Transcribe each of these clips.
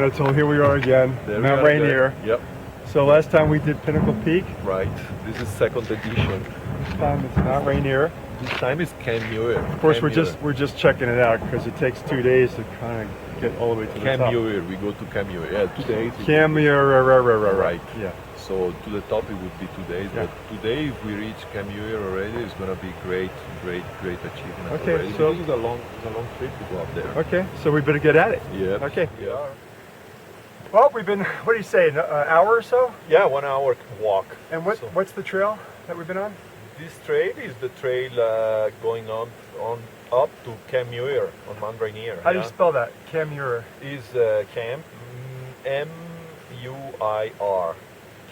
Anatole, here we are again, Mount Rainier. Yep. So last time we did Pinnacle Peak. Right. This is second edition. This time it's Mount Rainier. This time is Camp Muir. Of course, we're just checking it out because it takes 2 days to kind of get all the way to the top. Camp Muir. We go to Camp Muir. Yeah, 2 days. Camp Muir, right. Yeah. So to the top it would be 2 days. Yeah. But today, if we reach Camp Muir already, it's going to be great achievement. Okay. Already. So this is a long trip to go up there. Okay. So we better get at it. Yeah. Okay. Yeah. Well, we've been, what do you say, an hour or so? Yeah, 1 hour walk. And what's the trail that we've been on? This trail is the trail going on up to Camp Muir on Mount Rainier. How do you spell that? Camp Muir. Is Camp M-U-I-R.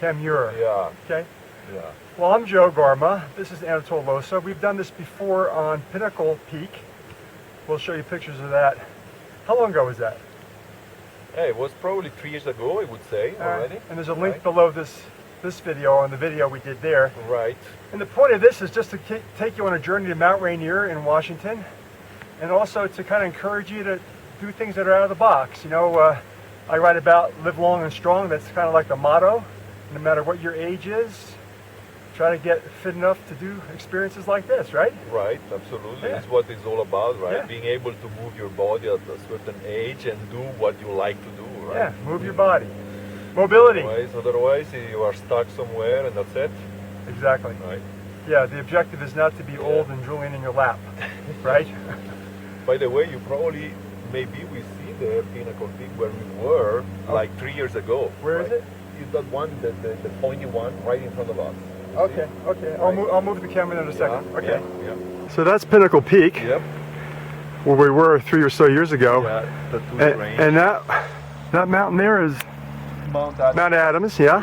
Camp Muir. Yeah. Okay. Yeah. Well, I'm Joe Garma. This is Anatole Losa. We've done this before on Pinnacle Peak. We'll show you pictures of that. How long ago was that? Hey, it was probably 3 years ago, I would say, already. And there's a link below this video on the video we did there. Right. And the point of this is just to take you on a journey to Mount Rainier in Washington, and also to kind of encourage you to do things that are out of the box. You know, I write about live long and strong. That's kind of like the motto. No matter what your age is, try to get fit enough to do experiences like this, right? Right, absolutely. Yeah. That's what it's all about, right? Yeah. Being able to move your body at a certain age and do what you like to do, right? Yeah, move your body. Mobility. Otherwise you are stuck somewhere and that's it. Exactly. Right. Yeah, the objective is not to be old and drooling in your lap, right? By the way, maybe we see the Pinnacle Peak where we were like 3 years ago. Where is it? Is that one, the pointy one, right in front of us. Okay, okay. I'll move the camera in a second. Yeah, okay. Yeah. So that's Pinnacle Peak, Yep. where we were 3 or so years ago. Yeah, and that mountain there is Mount Adams. Mount Adams, yeah.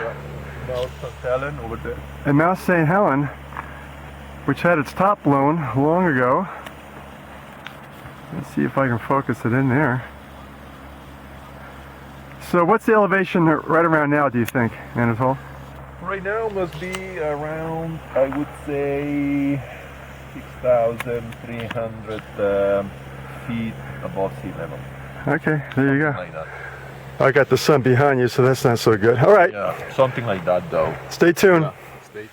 Mount St. Helen over there. And Mount St. Helen, which had its top blown long ago. Let's see if I can focus it in there. So what's the elevation right around now, do you think, Anatole? Right now must be around, I would say, 6,300 feet above sea level. Okay, there you go. Like that. I got the sun behind you, so that's not so good. All right. Yeah, something like that though. Stay tuned. Yeah. Stay.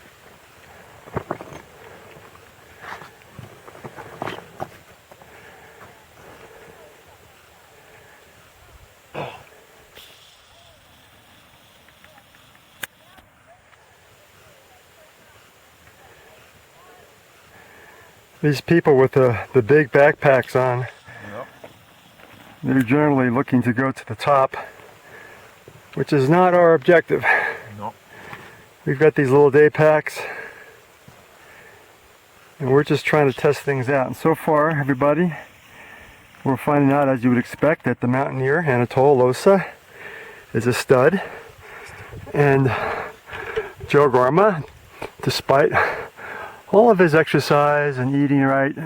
These people with the big backpacks on, they're generally looking to go to the top, which is not our objective. No. We've got these little day packs, and we're just trying to test things out. And so far, everybody, we're finding out, as you would expect, that the mountaineer, Anatole Losa, is a stud. And Joe Garma, despite all of his exercise and eating right,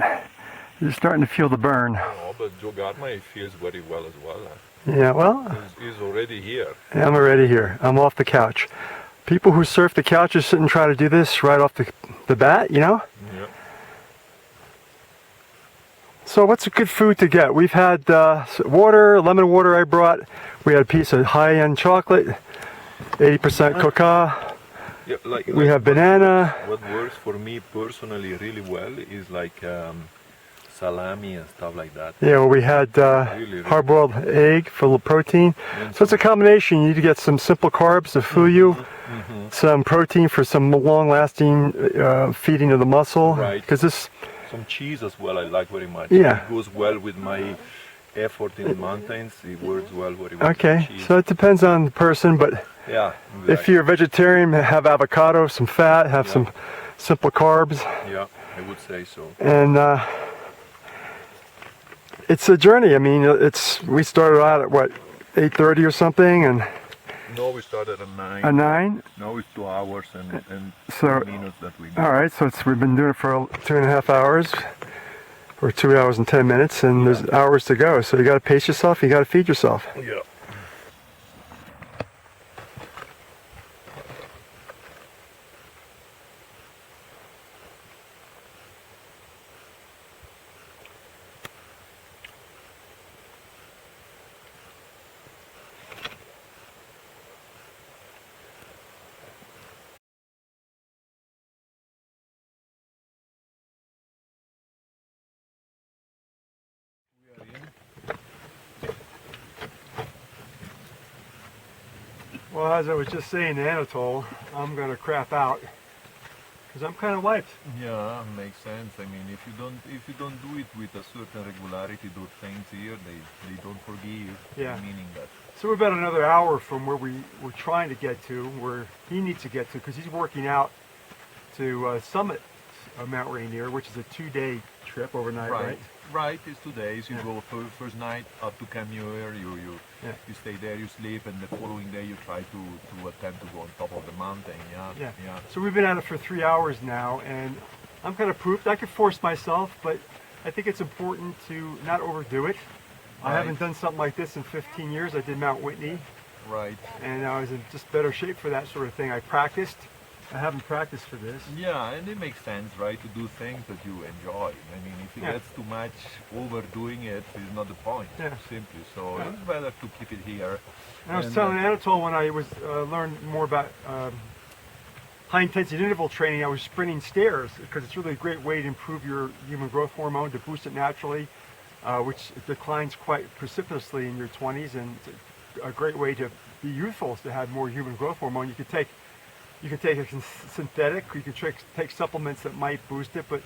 is starting to feel the burn. Oh, but Joe Garma feels very well as well. Yeah, well, He's already here. I'm already here. I'm off the couch. People who surf the couches shouldn't try to do this right off the bat, you know? Yeah. So what's a good food to get? We've had water, lemon water I brought. We had a piece of high-end chocolate, 80% cocoa. Yeah, We have banana. What works for me personally really well is like salami and stuff like that. Yeah, well, we had Really. hard-boiled egg full of protein. So it's a combination. You need to get some simple carbs to fuel you, some protein for some long-lasting feeding of the muscle. Right. Because this. Some cheese as well I like very much. Yeah. It goes well with my effort in the mountains. It works well very well. Okay, Cheese. so it depends on the person, but Yeah. if you're a vegetarian, have avocado, some fat, have some simple carbs. Yeah, I would say so. And it's a journey. I mean, we started out at what, 8:30 or something, and No, we started at 9. at 9. Now it's 2 hours and So 10 minutes that we do. all right, so we've been doing it for 2.5 hours, or 2 hours and 10 minutes, and there's hours to go. So you got to pace yourself. You got to feed yourself. Yeah. Well, as I was just saying to Anatole, I'm going to crap out because I'm kind of wiped. Yeah, makes sense. I mean, if you don't do it with a certain regularity, those things here, they don't forgive. Yeah. Meaning that. So we're about another hour from where we're trying to get to, where he needs to get to, because he's working out to summit Mount Rainier, which is a 2-day trip overnight, right? Right, it's 2 days. You go first night up to Camure, you stay there, you sleep, and the following day you try to attempt to go on top of the mountain. Yeah. So we've been at it for 3 hours now, and I'm kind of pooped. I could force myself, but I think it's important to not overdo it. I haven't done something like this in 15 years. I did Mount Whitney. Right. And I was in just better shape for that sort of thing. I practiced. I haven't practiced for this. Yeah, and it makes sense, right, to do things that you enjoy. I mean, if it gets too much, overdoing it is not the point, simply. So it's better to keep it here. And I was telling Anatole when I was learned more about high-intensity interval training, I was sprinting stairs because it's really a great way to improve your human growth hormone, to boost it naturally, which declines quite precipitously in your 20s, and it's a great way to be youthful is to have more human growth hormone. You can take a synthetic, you can take supplements that might boost it, but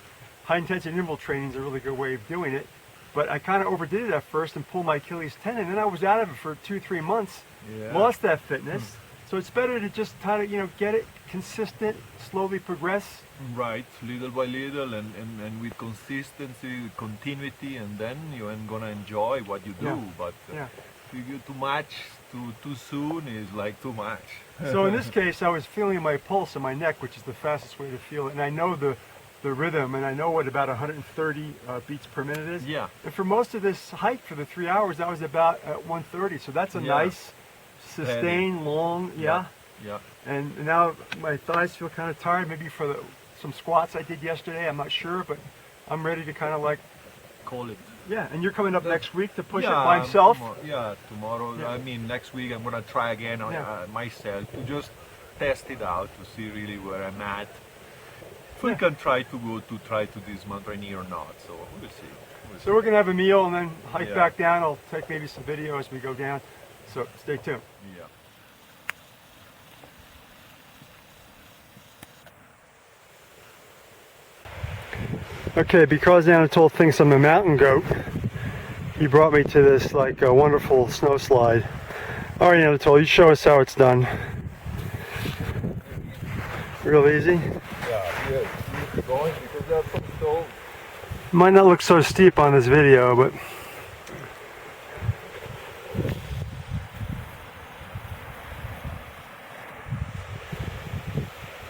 high-intensity interval training is a really good way of doing it. But I kind of overdid it at first and pulled my Achilles tendon, and then I was out of it for 2-3 months, lost that fitness. So it's better to just try to, get it consistent, slowly progress. Right, little by little, and with consistency, with continuity, and then you're gonna enjoy what you do. But if you do too much too soon is like too much. So in this case, I was feeling my pulse in my neck, which is the fastest way to feel it, and I know the rhythm, and I know what about 130 beats per minute is. Yeah. And for most of this hike for the 3 hours, I was about at 130. So that's a nice, sustained, long, Yeah. And now my thighs feel kind of tired, maybe for some squats I did yesterday. I'm not sure, but I'm ready to kind of like call it. Yeah, and you're coming up next week to push it by yourself? Tomorrow. I mean, next week I'm going to try again on myself to just test it out to see really where I'm at. If we can try to this Mount Rainier or not, so we'll see. So we're going to have a meal and then hike back down. I'll take maybe some video as we go down, so stay tuned. Yeah. Okay, because Anatole thinks I'm a mountain goat, he brought me to this like a wonderful snow slide. All right, Anatole, you show us how it's done. Real easy. Yeah, keep going because there's some snow. Might not look so steep on this video, but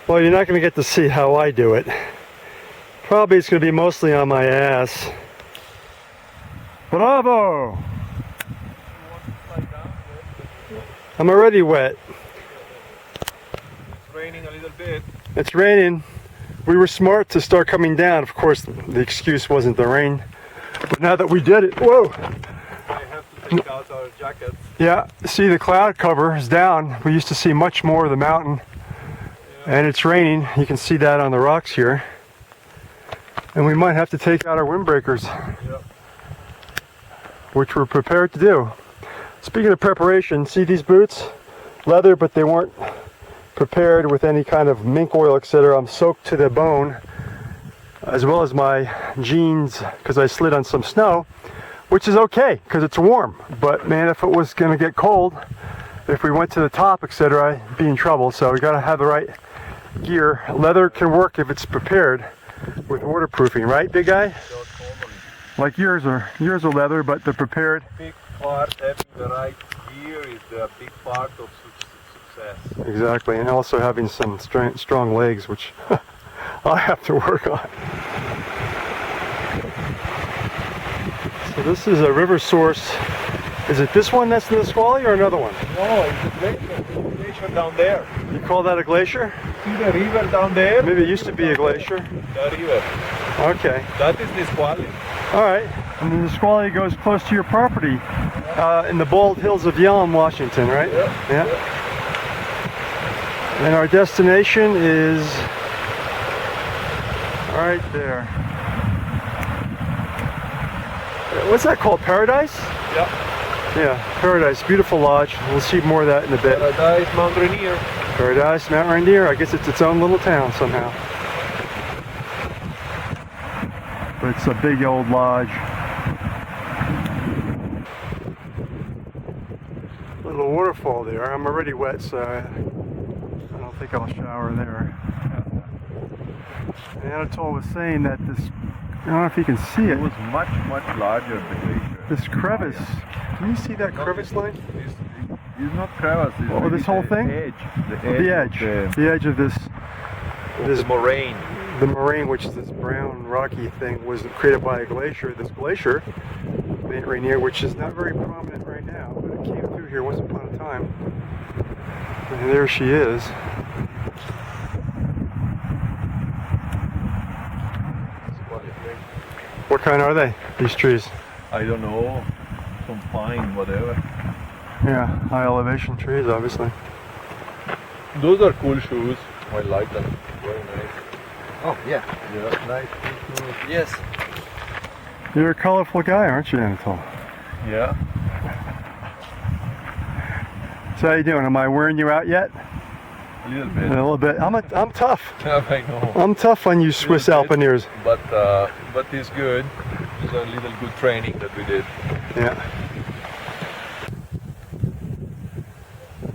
well, you're not going to get to see how I do it. Probably it's going to be mostly on my ass. Bravo! I'm already wet. It's raining a little bit. It's raining. We were smart to start coming down. Of course, the excuse wasn't the rain. But now that we did it, whoa! I have to take out our jackets. Yeah, see the cloud cover is down. We used to see much more of the mountain. And it's raining. You can see that on the rocks here. And we might have to take out our windbreakers, which we're prepared to do. Speaking of preparation, see these boots? Leather, but they weren't prepared with any kind of mink oil, etc. I'm soaked to the bone, as well as my jeans, because I slid on some snow, which is okay, because it's warm. But man, if it was going to get cold, if we went to the top, etc., I'd be in trouble. So we got to have the right gear. Leather can work if it's prepared with waterproofing, right, big guy? Like yours are leather, but they're prepared. Big part, having the right gear is a big part of success. Exactly, and also having some strong legs, which I have to work on. So this is a river source. Is it this one that's in the Nisqually or another one? No, it's a glacier down there. You call that a glacier? See the river down there? Maybe it used to be a glacier. The river. Okay. That is Nisqually. All right. And the Nisqually goes close to your property in the bald hills of Yelm, Washington, right? Yeah. And our destination is right there. What's that called? Paradise? Yeah. Yeah, Paradise, beautiful lodge. We'll see more of that in a bit. Paradise, Mount Rainier. Paradise, Mount Rainier. I guess it's its own little town somehow. But it's a big old lodge. Little waterfall there. I'm already wet, so I don't think I'll shower there. And Anatole was saying that this, I don't know if you can see it. It was much larger, the glacier. This crevice. Can you see that crevice line? It's not crevice. It's Oh, this whole thing? Edge. The edge of this The moraine. the moraine, which is this brown rocky thing, was created by a glacier. This glacier, Rainier, which is not very prominent right now, but it came through here once upon a time. And there she is. What kind are they, these trees? I don't know. Some pine, whatever. Yeah, high elevation trees, obviously. Those are cool shoes. I like them. Very nice. Oh, yeah. Yeah, nice shoes. Yes. You're a colorful guy, aren't you, Anatole? Yeah. So how you doing? Am I wearing you out yet? A little A bit. little bit. I'm tough. I know. I'm tough on you Swiss Little bit. alpineers. But it's good. It's a little good training that we did. Yeah.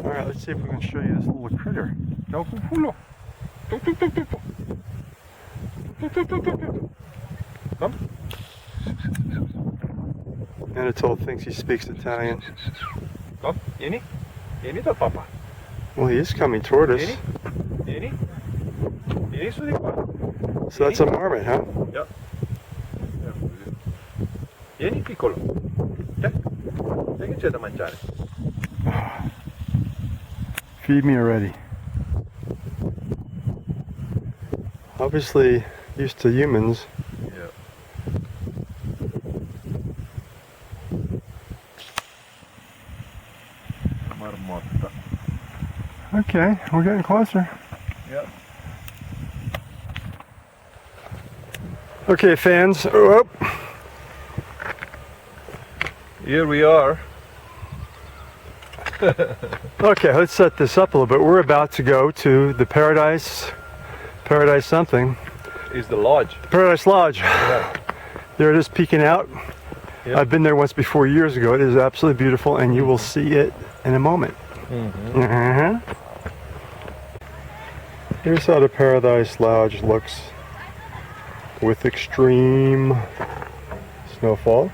All right, let's see if we can show you this little critter. Come. Anatole thinks he speaks Italian. Come. Vieni. Vieni da papa. Well, he is coming toward us. Vieni. Vieni. Vieni su di qua. So that's a marmot, huh? Yeah. Vieni piccolo. Dai che c'è da mangiare. Feed me already. Obviously used to humans. Yeah. Marmotta. Okay, we're getting closer. Yeah. Okay, fans. Oh, Here we are. okay, let's set this up a little bit. We're about to go to the Paradise something. Is the lodge. Paradise Lodge. Yeah. There it is peeking out. Yep. I've been there once before years ago. It is absolutely beautiful, and you will see it in a moment. Mm-hmm. Here's how the Paradise Lodge looks with extreme snowfall.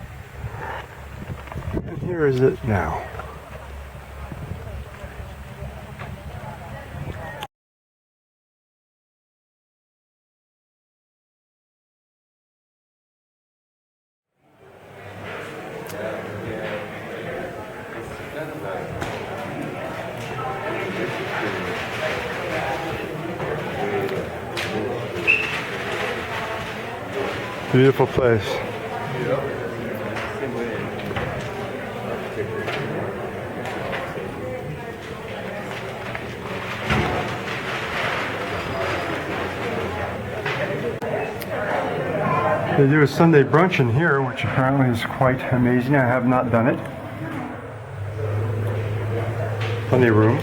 And here is it now. Beautiful place. They do a Sunday brunch in here, which apparently is quite amazing. I have not done it. Plenty of room.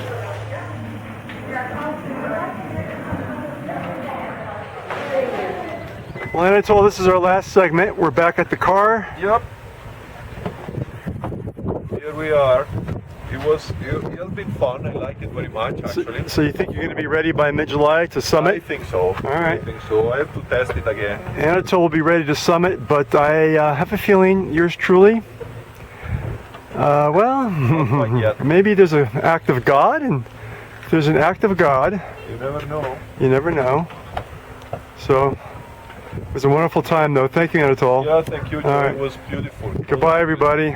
Well, Anatole, this is our last segment. We're back at the car. Yep. Here we are. It's been fun. I like it very much, actually. So you think you're going to be ready by mid-July to I summit? think so. All right. I think so. I have to test it again. Anatole will be ready to summit, but I have a feeling yours truly, Not quite yet. maybe there's an act of God, and if there's an act of God, You never know. you never know. So, it was a wonderful time, though. Thank you, Anatole. Yeah, thank you, Joe. All right. It was beautiful. Goodbye, everybody.